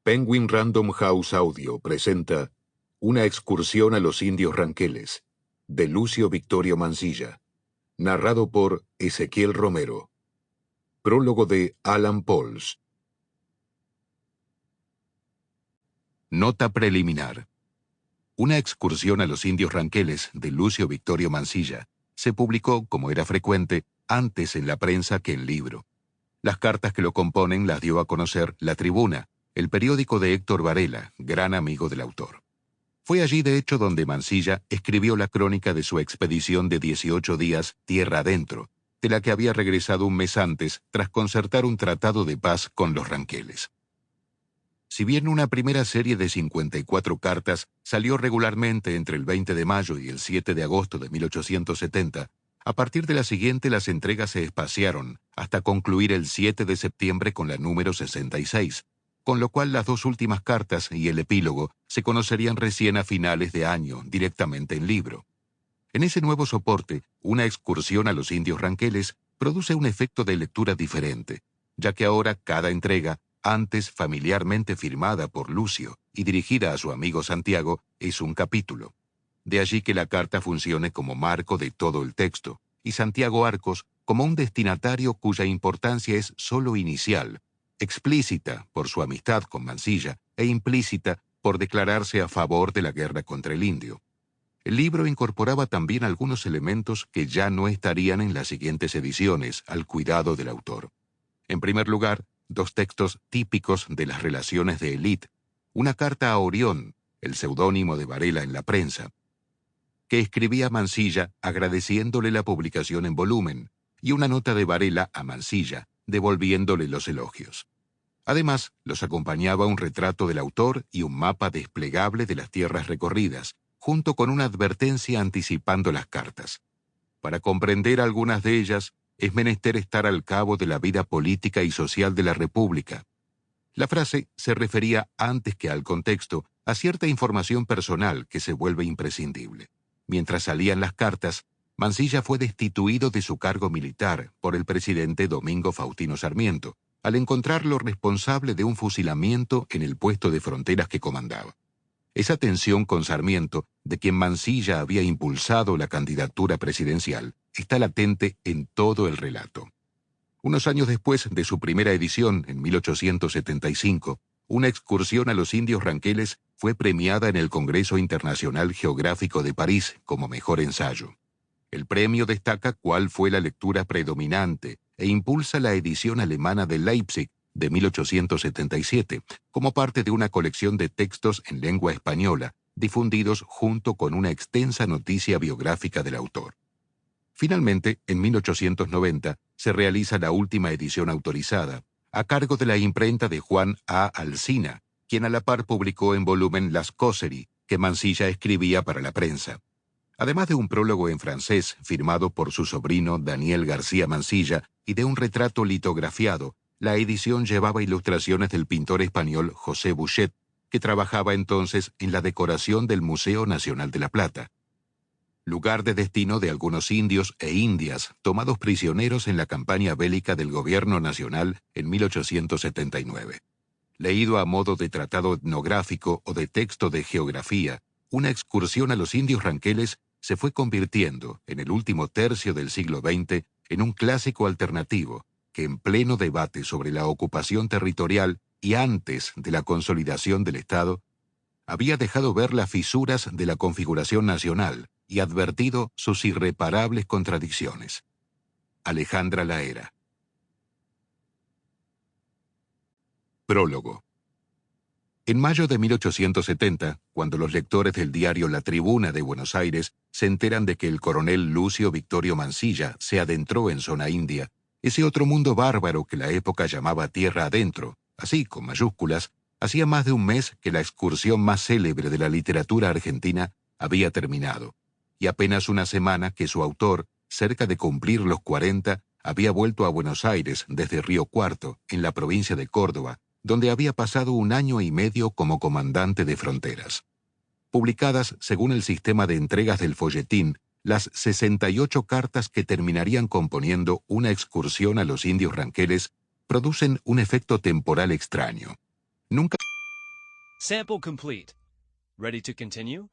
Penguin Random House Audio presenta Una excursión a los indios Ranqueles, de Lucio Victorio Mansilla, narrado por Ezequiel Romero. Prólogo de Alan Pauls. Nota preliminar. Una excursión a los indios Ranqueles, de Lucio Victorio Mansilla, se publicó, como era frecuente, antes en la prensa que en libro. Las cartas que lo componen las dio a conocer La Tribuna, el periódico de Héctor Varela, gran amigo del autor. Fue allí, de hecho, donde Mansilla escribió la crónica de su expedición de 18 días tierra adentro, de la que había regresado un mes antes tras concertar un tratado de paz con los Ranqueles. Si bien una primera serie de 54 cartas salió regularmente entre el 20 de mayo y el 7 de agosto de 1870, a partir de la siguiente las entregas se espaciaron hasta concluir el 7 de septiembre con la número 66, con lo cual las dos últimas cartas y el epílogo se conocerían recién a finales de año, directamente en libro. En ese nuevo soporte, una excursión a los indios Ranqueles produce un efecto de lectura diferente, ya que ahora cada entrega, antes familiarmente firmada por Lucio y dirigida a su amigo Santiago, es un capítulo. De allí que la carta funcione como marco de todo el texto, y Santiago Arcos como un destinatario cuya importancia es sólo inicial, explícita por su amistad con Mansilla e implícita por declararse a favor de la guerra contra el indio. El libro incorporaba también algunos elementos que ya no estarían en las siguientes ediciones, al cuidado del autor. En primer lugar, dos textos típicos de las relaciones de élite, una carta a Orión, el seudónimo de Varela en la prensa, que escribía Mansilla agradeciéndole la publicación en volumen, y una nota de Varela a Mansilla, devolviéndole los elogios. Además, los acompañaba un retrato del autor y un mapa desplegable de las tierras recorridas, junto con una advertencia anticipando las cartas. Para comprender algunas de ellas, es menester estar al cabo de la vida política y social de la República. La frase se refería, antes que al contexto, a cierta información personal que se vuelve imprescindible. Mientras salían las cartas, Mansilla fue destituido de su cargo militar por el presidente Domingo Faustino Sarmiento, al encontrarlo responsable de un fusilamiento en el puesto de fronteras que comandaba. Esa tensión con Sarmiento, de quien Mansilla había impulsado la candidatura presidencial, está latente en todo el relato. Unos años después de su primera edición, en 1875, una excursión a los indios Ranqueles fue premiada en el Congreso Internacional Geográfico de París como mejor ensayo. El premio destaca cuál fue la lectura predominante e impulsa la edición alemana de Leipzig de 1877, como parte de una colección de textos en lengua española, difundidos junto con una extensa noticia biográfica del autor. Finalmente, en 1890, se realiza la última edición autorizada, a cargo de la imprenta de Juan A. Alsina, quien a la par publicó en volumen Las Causeries, que Mansilla escribía para la prensa. Además de un prólogo en francés, firmado por su sobrino Daniel García Mansilla, y de un retrato litografiado, la edición llevaba ilustraciones del pintor español José Bouchet, que trabajaba entonces en la decoración del Museo Nacional de La Plata, lugar de destino de algunos indios e indias tomados prisioneros en la campaña bélica del Gobierno Nacional en 1879. Leído a modo de tratado etnográfico o de texto de geografía, una excursión a los indios Ranqueles se fue convirtiendo, en el último tercio del siglo XX, en un clásico alternativo que, en pleno debate sobre la ocupación territorial y antes de la consolidación del Estado, había dejado ver las fisuras de la configuración nacional y advertido sus irreparables contradicciones. Alejandra Laera. Prólogo. En mayo de 1870, cuando los lectores del diario La Tribuna de Buenos Aires se enteran de que el coronel Lucio Victorio Mansilla se adentró en zona india, ese otro mundo bárbaro que la época llamaba tierra adentro, así con mayúsculas, hacía más de un mes que la excursión más célebre de la literatura argentina había terminado, y apenas una semana que su autor, cerca de cumplir los 40, había vuelto a Buenos Aires desde Río Cuarto, en la provincia de Córdoba, donde había pasado 1 año y medio como comandante de fronteras. Publicadas según el sistema de entregas del folletín, las 68 cartas que terminarían componiendo una excursión a los indios Ranqueles producen un efecto temporal extraño. Nunca Sample complete. Ready to continue?